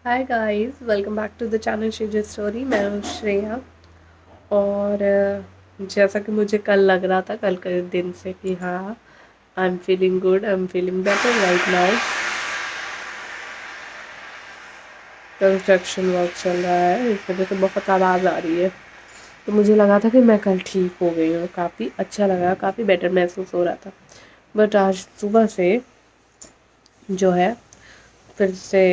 Hi guys, welcome back to the channel Shreejay story. मैं हूँ श्रेया। और जैसा कि मुझे कल लग रहा था, कल के दिन से, कि हाँ, I am feeling good, I am feeling better right now. Construction work चल रहा है, इस वजह से बहुत आवाज़ आ रही है। तो मुझे लगा था कि मैं कल ठीक हो गई हूँ, काफ़ी अच्छा लगा, काफ़ी बेटर महसूस हो रहा था। बट आज सुबह से जो है, फिर से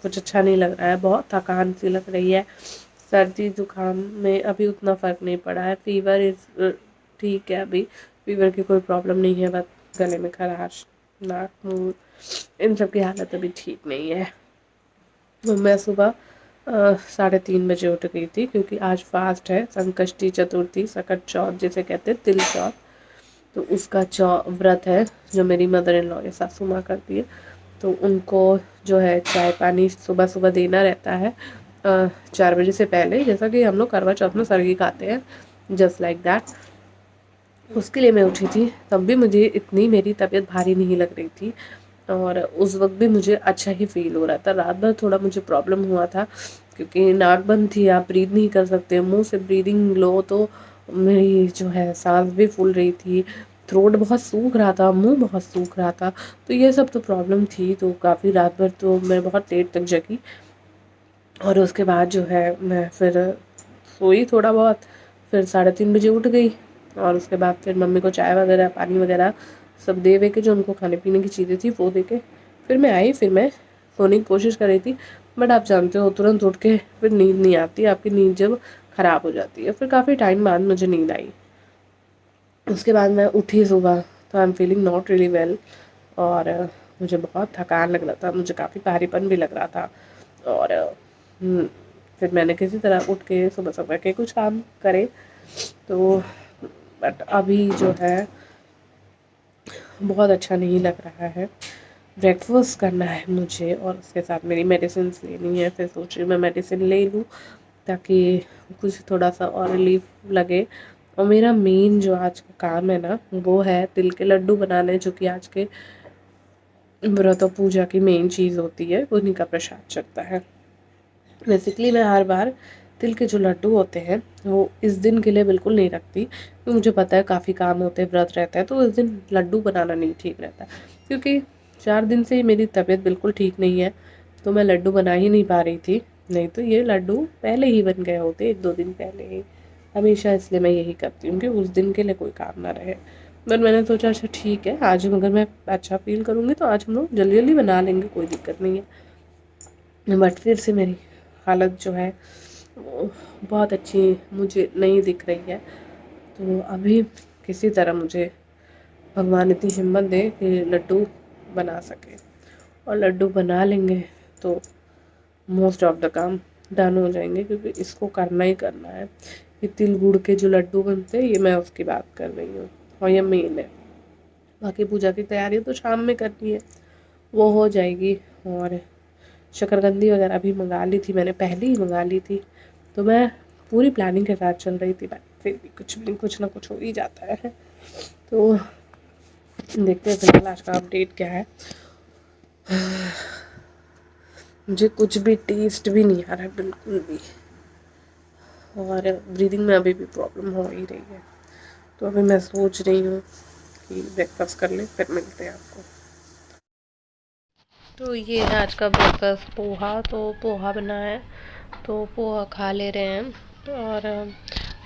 कुछ अच्छा नहीं लग रहा है, बहुत थकान सी लग रही है। सर्दी जुकाम में अभी उतना फ़र्क नहीं पड़ा है। फीवर इज़ ठीक है, अभी फीवर की कोई प्रॉब्लम नहीं है, बस गले में खराश, नाक, मुंह, इन सब की हालत अभी ठीक नहीं है। तो मैं सुबह 3:30 बजे उठ गई थी, क्योंकि आज फास्ट है, संकष्टी चतुर्थी, सकट चौथ जिसे कहते हैं, तिल चौथ। तो उसका व्रत है, जो मेरी मदर इन लॉ या सासू माँ करती है। तो उनको जो है चाय पानी सुबह सुबह देना रहता है 4 बजे से पहले, जैसा कि हम लोग करवा चौथ में सरगी खाते हैं, जस्ट लाइक दैट। उसके लिए मैं उठी थी, तब भी मुझे इतनी मेरी तबीयत भारी नहीं लग रही थी, और उस वक्त भी मुझे अच्छा ही फील हो रहा था। रात भर थोड़ा मुझे प्रॉब्लम हुआ था, क्योंकि नाक बंद थी, आप ब्रीद नहीं कर सकते, मुंह से ब्रीदिंग लो, तो मेरी जो है सांस भी फूल रही थी, थ्रोट बहुत सूख रहा था, मुंह बहुत सूख रहा था। तो ये सब तो प्रॉब्लम थी। तो काफ़ी रात भर तो मैं बहुत लेट तक जगी, और उसके बाद जो है मैं फिर सोई थोड़ा बहुत, फिर 3:30 बजे उठ गई। और उसके बाद फिर मम्मी को चाय वगैरह, पानी वगैरह सब दे वे के, जो उनको खाने पीने की चीज़ें थी वो दे के, फिर मैं आई। फिर मैं सोने की कोशिश कर रही थी, बट आप जानते हो, तुरंत उठ के फिर नींद नहीं आती, आपकी नींद जब ख़राब हो जाती है। फिर काफ़ी टाइम बाद मुझे नींद आई। उसके बाद मैं उठी सुबह, तो I am feeling not really well, और मुझे बहुत थकान लग रहा था, मुझे काफ़ी भारीपन भी लग रहा था। और फिर मैंने किसी तरह उठ के सुबह सुबह के कुछ काम करे। तो बट अभी जो है बहुत अच्छा नहीं लग रहा है। ब्रेकफास्ट करना है मुझे, और उसके साथ मेरी मेडिसिन लेनी है। फिर सोच रही मैं मेडिसिन ले लूँ, ताकि कुछ थोड़ा सा और रिलीफ लगे। और मेरा मेन जो आज का काम है ना, वो है तिल के लड्डू बनाने, जो कि आज के व्रत और पूजा की मेन चीज़ होती है, उन्हीं का प्रसाद चलता है। बेसिकली मैं हर बार तिल के जो लड्डू होते हैं वो इस दिन के लिए बिल्कुल नहीं रखती, क्योंकि मुझे पता है काफ़ी काम होते हैं, व्रत रहता है, तो इस दिन लड्डू बनाना नहीं ठीक रहता। क्योंकि 4 दिन से ही मेरी तबीयत बिल्कुल ठीक नहीं है, तो मैं लड्डू बना ही नहीं पा रही थी। नहीं तो ये लड्डू पहले ही बन गए होते, 1-2 दिन पहले ही। हमेशा इसलिए मैं यही करती हूँ कि उस दिन के लिए कोई काम ना रहे। बट मैंने सोचा अच्छा ठीक है, आज अगर मैं अच्छा फील करूँगी तो आज हम लोग जल्दी जल्दी बना लेंगे, कोई दिक्कत नहीं है। बट फिर से मेरी हालत जो है वो बहुत अच्छी मुझे नहीं दिख रही है। तो अभी किसी तरह मुझे भगवान इतनी हिम्मत दे कि लड्डू बना सके, और लड्डू बना लेंगे तो मोस्ट ऑफ द काम डन हो जाएंगे, क्योंकि इसको करना ही करना है। ये तिल गुड़ के जो लड्डू बनते हैं, ये मैं उसकी बात कर रही हूँ, और ये मेन है। बाकी पूजा की तैयारी तो शाम में करनी है, वो हो जाएगी। और शकरकंदी वगैरह भी मंगा ली थी मैंने, पहले ही मंगा ली थी। तो मैं पूरी प्लानिंग के साथ चल रही थी, बट फिर भी कुछ ना कुछ हो ही जाता है। तो देखते हैं फिलहाल आज का अपडेट क्या है। मुझे कुछ भी टेस्ट भी नहीं आ रहा है, बिल्कुल भी, और ब्रीदिंग में अभी भी प्रॉब्लम हो ही रही है। तो अभी मैं सोच रही हूँ कि ब्रेकफास्ट कर लें, फिर मिलते हैं आपको। तो ये है आज का ब्रेकफास्ट, पोहा। तो पोहा बना है, तो पोहा खा ले रहे हैं। और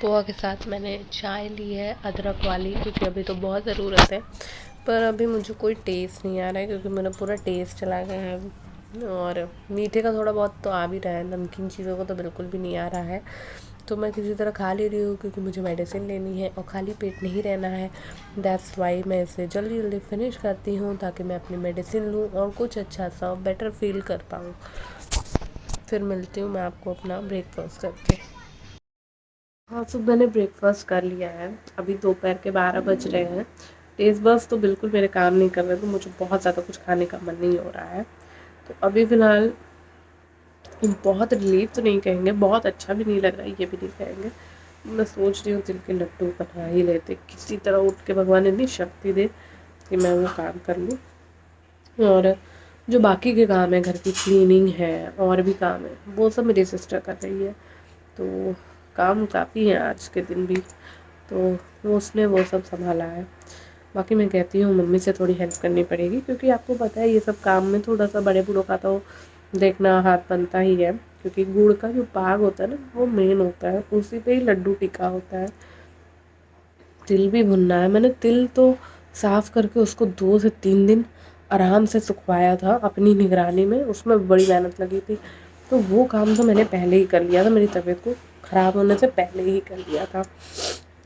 पोहा के साथ मैंने चाय ली है, अदरक वाली, क्योंकि अभी तो बहुत ज़रूरत है। पर अभी मुझे कोई टेस्ट नहीं आ रहा है, क्योंकि मेरा पूरा टेस्ट चला गया है। और मीठे का थोड़ा बहुत तो आ भी रहा है, नमकीन चीज़ों का तो बिल्कुल भी नहीं आ रहा है। तो मैं किसी तरह खा ले रही हूँ, क्योंकि मुझे मेडिसिन लेनी है और खाली पेट नहीं रहना है। दैट्स वाई मैं इसे जल्दी जल्दी फिनिश करती हूँ, ताकि मैं अपनी मेडिसिन लूँ और कुछ अच्छा सा बेटर फील कर पाऊँ। फिर मिलती हूँ मैं आपको अपना ब्रेकफास्ट करके। हाँ, सुबह मैंने ब्रेकफास्ट कर लिया है, अभी दोपहर के 12 बज रहे हैं। टेस्ट बस तो बिल्कुल मेरे काम नहीं कर रहे, तो मुझे बहुत ज़्यादा कुछ खाने का मन नहीं हो रहा है। तो अभी फ़िलहाल बहुत रिलीफ तो नहीं कहेंगे, बहुत अच्छा भी नहीं लग रहा है, ये भी नहीं कहेंगे। मैं सोच रही हूँ तिल के लड्डू बना ही लेते, किसी तरह उठ के भगवान इतनी शक्ति दे कि मैं वो काम कर लूँ। और जो बाकी के काम है, घर की क्लीनिंग है और भी काम है, वो सब मेरी सिस्टर कर रही है। तो काम काफ़ी है आज के दिन भी, तो उसने वो सब संभाला है। बाकी मैं कहती हूँ मम्मी से थोड़ी हेल्प करनी पड़ेगी, क्योंकि आपको पता है ये सब काम में थोड़ा सा बड़े बूढ़ों का तो देखना हाथ बनता ही है, क्योंकि गुड़ का जो पाग होता है ना वो मेन होता है, उसी पे ही लड्डू टिका होता है। तिल भी भुनना है। मैंने तिल तो साफ़ करके उसको 2 से 3 दिन आराम से सुखवाया था अपनी निगरानी में, उसमें बड़ी मेहनत लगी थी। तो वो काम तो मैंने पहले ही कर लिया था, मेरी तबीयत को ख़राब होने से पहले ही कर लिया था।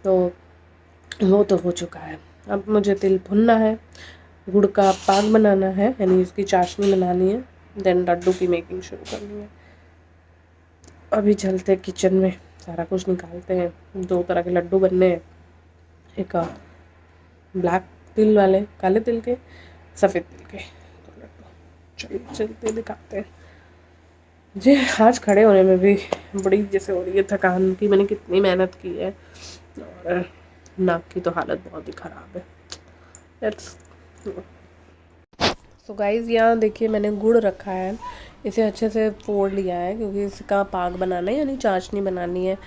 तो वो तो हो चुका है। अब मुझे तिल भुनना है, गुड़ का पाक बनाना है, यानी उसकी चाशनी बनानी है, देन लड्डू की मेकिंग शुरू करनी है। अभी चलते किचन में, सारा कुछ निकालते हैं। 2 तरह के लड्डू बनने हैं, एक ब्लैक तिल वाले, काले तिल के, सफ़ेद तिल के। तो लड्डू चलिए चलते दिखाते हैं। मुझे आज खड़े होने में भी बड़ी जैसे हो रही है थकान की, मैंने कितनी मेहनत की है, और नाक की तो हालत बहुत ही ख़राब है। लेट्स सो गाइज़, यहाँ देखिए मैंने गुड़ रखा है, इसे अच्छे से फोड़ लिया है क्योंकि इसका पाक बनाना है, यानी चाशनी बनानी है।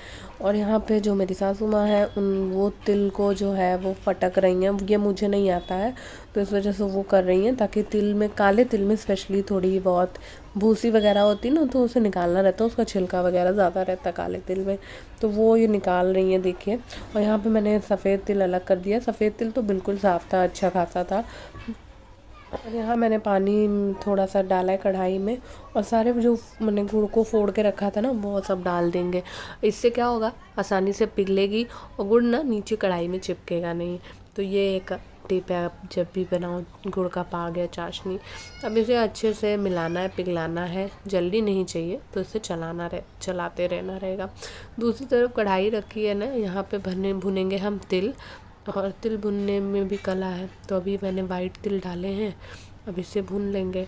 और यहाँ पे जो मेरी सासू माँ है उन वो तिल को जो है वो फटक रही हैं, ये मुझे नहीं आता है, तो इस वजह से वो कर रही हैं, ताकि तिल में, काले तिल में स्पेशली थोड़ी बहुत भूसी वगैरह होती है ना, तो उसे निकालना रहता है, उसका छिलका वगैरह ज़्यादा रहता है काले तिल में, तो वो ये निकाल रही हैं देखिए। और यहाँ पर मैंने सफ़ेद तिल अलग कर दिया। सफ़ेद तिल तो बिल्कुल साफ़ था, अच्छा खासा था। और यहाँ मैंने पानी थोड़ा सा डाला है कढ़ाई में, और सारे जो मैंने गुड़ को फोड़ के रखा था ना वो सब डाल देंगे। इससे क्या होगा, आसानी से पिघलेगी और गुड़ ना नीचे कढ़ाई में चिपकेगा नहीं। तो ये एक टिप है, आप जब भी बनाओ गुड़ का पाक या चाशनी। अब इसे अच्छे से मिलाना है, पिघलाना है, जल्दी नहीं चाहिए, तो इसे चलाते रहना रहेगा। दूसरी तरफ कढ़ाई रखी है ना, यहाँ पे भुनेंगे हम तिल, और तिल भुनने में भी कला है, तो अभी मैंने वाइट तिल डाले हैं, अब इसे भून लेंगे।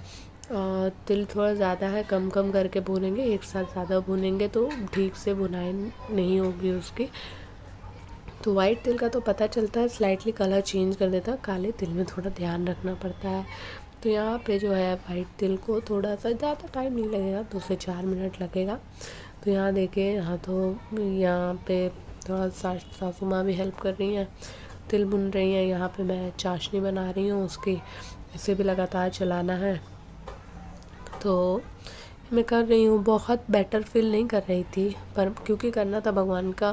तिल थोड़ा ज़्यादा है, कम कम करके भूनेंगे, एक साथ ज़्यादा भूनेंगे तो ठीक से भुनाई नहीं होगी उसकी। तो वाइट तिल का तो पता चलता है, स्लाइटली कलर चेंज कर देता है, काले तिल में थोड़ा ध्यान रखना पड़ता है। तो यहाँ पे जो है वाइट तिल को थोड़ा सा, ज़्यादा टाइम नहीं लगेगा, 2 से 4 मिनट लगेगा। तो यहाँ देखिए, यहाँ पे थोड़ा सासू माँ भी हेल्प कर रही हैं, तिल भुन रही हैं। यहाँ पे मैं चाशनी बना रही हूँ उसकी, इसे भी लगातार चलाना है। तो मैं कर रही हूँ, बहुत बेटर फील नहीं कर रही थी, पर क्योंकि करना था, भगवान का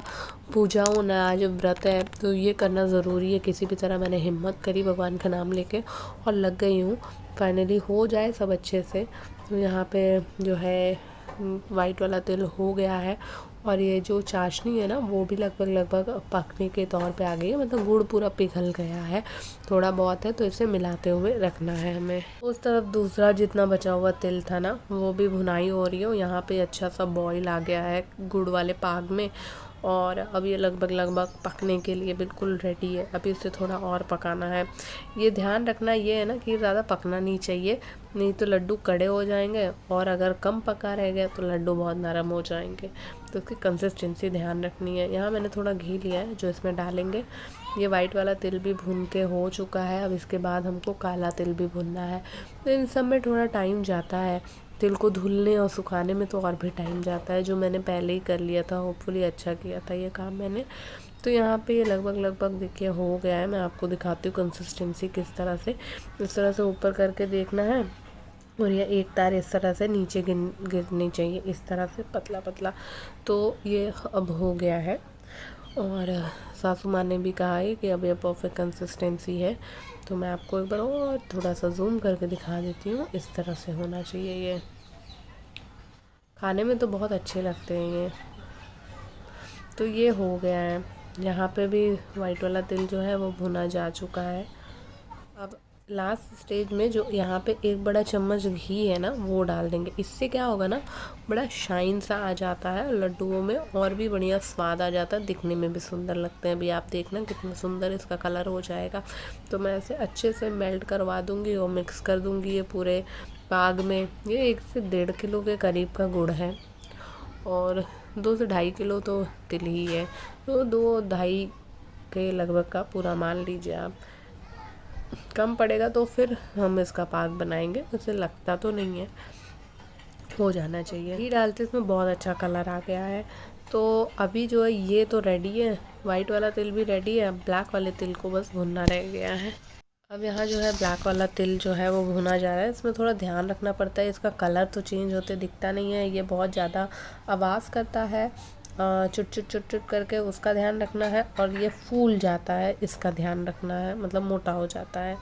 पूजा होना, आज व्रत है, तो ये करना ज़रूरी है। किसी भी तरह मैंने हिम्मत करी भगवान का नाम लेके, और लग गई हूँ। फाइनली हो जाए सब अच्छे से। तो यहाँ पे जो है वाइट वाला तिल हो गया है, और ये जो चाशनी है ना वो भी लगभग पकने के तौर पे आ गई है, मतलब गुड़ पूरा पिघल गया है, थोड़ा बहुत है, तो इसे मिलाते हुए रखना है हमें। उस तरफ दूसरा जितना बचा हुआ तिल था ना वो भी भुनाई हो रही है। यहाँ पे अच्छा सा बॉईल आ गया है गुड़ वाले पाग में, और अब ये लगभग पकने के लिए बिल्कुल रेडी है। अभी इसे थोड़ा और पकाना है। ये ध्यान रखना ये है ना कि ज़्यादा पकना नहीं चाहिए, नहीं तो लड्डू कड़े हो जाएंगे, और अगर कम पका रह गया तो लड्डू बहुत नरम हो जाएंगे। तो इसकी कंसिस्टेंसी ध्यान रखनी है। यहाँ मैंने थोड़ा घी लिया है जो इसमें डालेंगे। ये वाइट वाला तिल भी भून के हो चुका है, अब इसके बाद हमको काला तिल भी भुनना है। तो इन सब में थोड़ा टाइम जाता है, तिल को धुलने और सुखाने में तो और भी टाइम जाता है, जो मैंने पहले ही कर लिया था। होपफुली अच्छा किया था ये काम मैंने। तो यहाँ पे ये लगभग देखिए हो गया है। मैं आपको दिखाती हूँ कंसिस्टेंसी किस तरह से, इस तरह से ऊपर करके देखना है, और ये एक तार इस तरह से नीचे गिरनी चाहिए, इस तरह से पतला पतला। तो ये अब हो गया है, और सासू माँ ने भी कहा है कि अब ये परफेक्ट कंसिस्टेंसी है। तो मैं आपको एक बार और थोड़ा सा जूम करके दिखा देती हूँ, इस तरह से होना चाहिए। ये खाने में तो बहुत अच्छे लगते हैं ये। तो ये हो गया है। यहाँ पे भी वाइट वाला तिल जो है वो भुना जा चुका है। अब लास्ट स्टेज में जो यहाँ पे एक बड़ा चम्मच घी है ना वो डाल देंगे। इससे क्या होगा ना, बड़ा शाइन सा आ जाता है लड्डुओं में, और भी बढ़िया स्वाद आ जाता है, दिखने में भी सुंदर लगते हैं। अभी आप देखना कितना सुंदर इसका कलर हो जाएगा। तो मैं इसे अच्छे से मेल्ट करवा दूँगी और मिक्स कर दूँगी ये पूरे पाग में। ये 1 से 1.5 किलो के करीब का गुड़ है, और 2 से 2.5 किलो तो तिल ही है, तो 2-2.5 के लगभग का पूरा मान लीजिए आप। कम पड़ेगा तो फिर हम इसका पाक बनाएंगे। उसे लगता तो नहीं है, हो जाना चाहिए। घी डालते इसमें बहुत अच्छा कलर आ गया है। तो अभी जो है ये तो रेडी है, वाइट वाला तिल भी रेडी है, ब्लैक वाले तिल को बस भुनना रह गया है। अब यहाँ जो है ब्लैक वाला तिल जो है वो भुना जा रहा है। इसमें थोड़ा ध्यान रखना पड़ता है, इसका कलर तो चेंज होते दिखता नहीं है, ये बहुत ज़्यादा आवाज़ करता है, चुट चुट चुट चुट करके, उसका ध्यान रखना है। और ये फूल जाता है, इसका ध्यान रखना है, मतलब मोटा हो जाता है।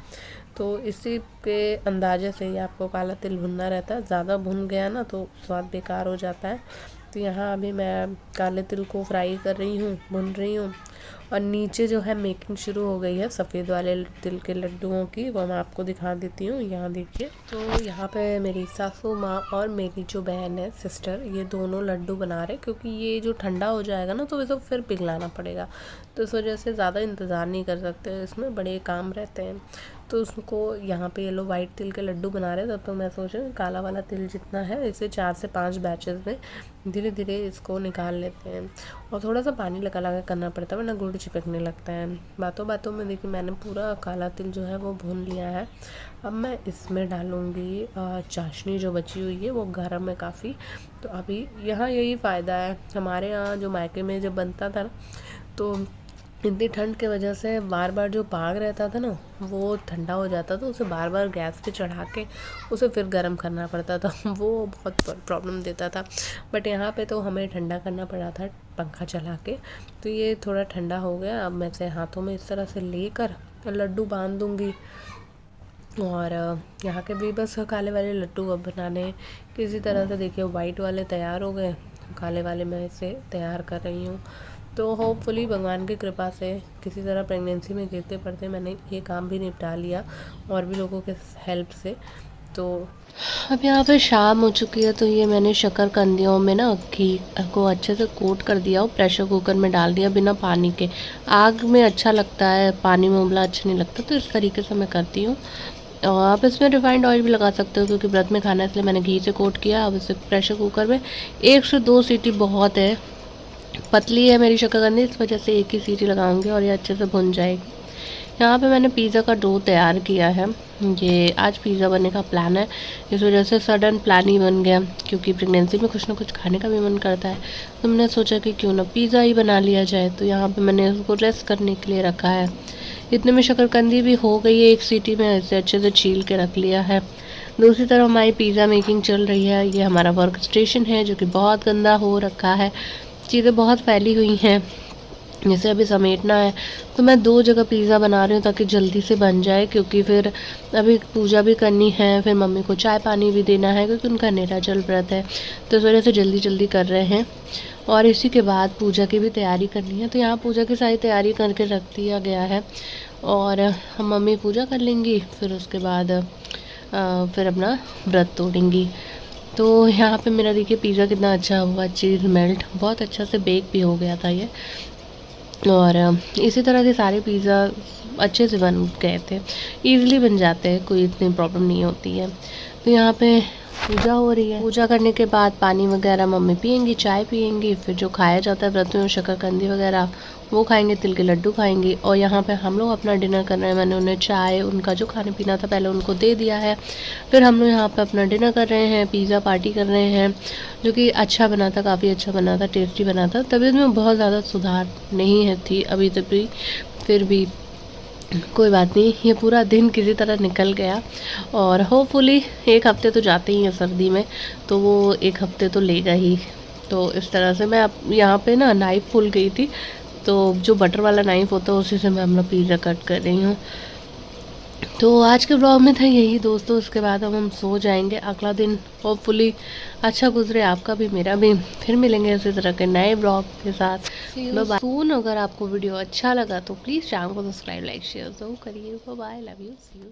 तो इसी के अंदाजे से ही आपको काला तिल भुनना रहता है। ज़्यादा भुन गया ना तो स्वाद बेकार हो जाता है। तो यहाँ अभी मैं काले तिल को फ्राई कर रही हूँ, भुन रही हूँ। और नीचे जो है मेकिंग शुरू हो गई है सफ़ेद वाले तिल के लड्डुओं की, वो मैं आपको दिखा देती हूँ। यहाँ देखिए, तो यहाँ पे मेरी सासू माँ और मेरी जो बहन है सिस्टर, ये दोनों लड्डू बना रहे, क्योंकि ये जो ठंडा हो जाएगा ना तो इसे फिर पिघलाना पड़ेगा। तो इस वजह से ज़्यादा इंतज़ार नहीं कर सकते, इसमें बड़े काम रहते हैं। तो उसको यहाँ पे ये लोग वाइट तिल के लड्डू बना रहे हैं, तब तो मैं सोच रही हूँ काला वाला तिल जितना है इसे 4 से 5 बैचेस में धीरे धीरे इसको निकाल लेते हैं। और थोड़ा सा पानी लगा लगा करना पड़ता है, वरना गुड़ चिपकने लगता है। बातों बातों में देखिए मैंने पूरा काला तिल जो है वो भून लिया है। अब मैं इसमें डालूँगी चाशनी जो बची हुई है, वो गर्म है काफ़ी। तो अभी यहाँ यही फ़ायदा है, हमारे यहाँ जो मायके में जब बनता था ना, तो इतनी ठंड की वजह से बार बार जो पाग रहता था ना वो ठंडा हो जाता था, उसे बार बार गैस पे चढ़ा के उसे फिर गर्म करना पड़ता था वो बहुत प्रॉब्लम देता था। बट यहाँ पे तो हमें ठंडा करना पड़ा था पंखा चला के। तो ये थोड़ा ठंडा हो गया। अब मैं इसे हाथों में इस तरह से लेकर लड्डू बांध दूँगी। और यहाँ के भी बस काले वाले लड्डू अब बनाने किसी तरह से। देखिए वाइट वाले तैयार हो गए, काले वाले मैं इसे तैयार कर रही हूँ। तो होपफुली भगवान की कृपा से किसी तरह प्रेगनेंसी में गिरते पड़ते मैंने ये काम भी निपटा लिया, और भी लोगों के हेल्प से। तो अब यहाँ पे शाम हो चुकी है, तो ये मैंने शक्करकंदियों में ना घी को अच्छे से कोट कर दिया और प्रेशर कुकर में डाल दिया बिना पानी के। आग में अच्छा लगता है, पानी में उबला अच्छा नहीं लगता, तो इस तरीके से मैं करती हूँ। और आप इसमें रिफाइंड ऑयल भी लगा सकते हो, क्योंकि व्रत में खाना है इसलिए मैंने घी से कोट किया। अब इसे प्रेशर कुकर में 1 से 2 सीटी बहुत है। पतली है मेरी शक्करकंदी, इस वजह से एक ही सीटी लगाऊंगी और ये अच्छे से भुन जाएगी। यहाँ पे मैंने पिज़्ज़ा का डो तैयार किया है। ये आज पिज़्ज़ा बनने का प्लान है, इस वजह से सडन प्लान ही बन गया, क्योंकि प्रेगनेंसी में कुछ ना कुछ खाने का भी मन करता है। तो मैंने सोचा कि क्यों ना पिज़्ज़ा ही बना लिया जाए। तो यहाँ पे मैंने उसको रेस्ट करने के लिए रखा है। इतने में शक्करकंदी भी हो गई है 1 सीटी में, इसे अच्छे से छील के रख लिया है। दूसरी तरफ हमारी पिज़्ज़ा मेकिंग चल रही है। ये हमारा वर्क स्टेशन है जो कि बहुत गंदा हो रखा है, चीज़ें बहुत फैली हुई हैं, जैसे अभी समेटना है। तो मैं 2 जगह पिज़्ज़ा बना रही हूँ ताकि जल्दी से बन जाए, क्योंकि फिर अभी पूजा भी करनी है, फिर मम्मी को चाय पानी भी देना है, क्योंकि उनका निर्जल व्रत है। तो इस वजह से जल्दी जल्दी कर रहे हैं। और इसी के बाद पूजा की भी तैयारी करनी है। तो यहाँ पूजा की सारी तैयारी करके रख दिया गया है, और हम मम्मी पूजा कर लेंगी, फिर उसके बाद फिर अपना व्रत तोड़ेंगी। तो यहाँ पे मेरा देखिए पिज़्ज़ा कितना अच्छा हुआ, चीज़ मेल्ट बहुत अच्छा से बेक भी हो गया था ये। और इसी तरह के सारे पिज़्ज़ा अच्छे से बन गए थे, ईज़िली बन जाते हैं, कोई इतनी प्रॉब्लम नहीं होती है। तो यहाँ पे पूजा हो रही है। पूजा करने के बाद पानी वगैरह मम्मी पियेंगी, चाय पियेंगी, फिर जो खाया जाता है व्रत में शक्करकंदी वगैरह वो खाएंगे, तिल के लड्डू खाएंगे। और यहाँ पे हम लोग अपना डिनर कर रहे हैं। मैंने उन्हें चाय, उनका जो खाने पीना था पहले उनको दे दिया है, फिर हम लोग यहाँ पे अपना डिनर कर रहे हैं, पिज़्ज़ा पार्टी कर रहे हैं, जो कि अच्छा बना था, काफ़ी अच्छा बना था, टेस्टी बना था। तबीयत में बहुत ज़्यादा सुधार नहीं है थी अभी तक भी, फिर भी कोई बात नहीं, ये पूरा दिन किसी तरह निकल गया। और होपफुली 1 हफ्ते तो जाते ही हैं सर्दी में, तो वो 1 हफ्ते तो लेगा ही। तो इस तरह से मैं अब यहाँ पे ना नाइफ़ भूल गई थी, तो जो बटर वाला नाइफ़ होता है उसी से मैं अपना पिज़्ज़ा कट कर रही हूँ। तो आज के ब्लॉग में था यही दोस्तों। इसके बाद अब हम सो जाएंगे। अगला दिन होपफुली अच्छा गुजरे, आपका भी मेरा भी। फिर मिलेंगे इसी तरह के नए ब्लॉग के साथ। Bye soon. अगर आपको वीडियो अच्छा लगा तो प्लीज़ चैनल को सब्सक्राइब, लाइक, शेयर जरूर करिए। Bye, love you, see you.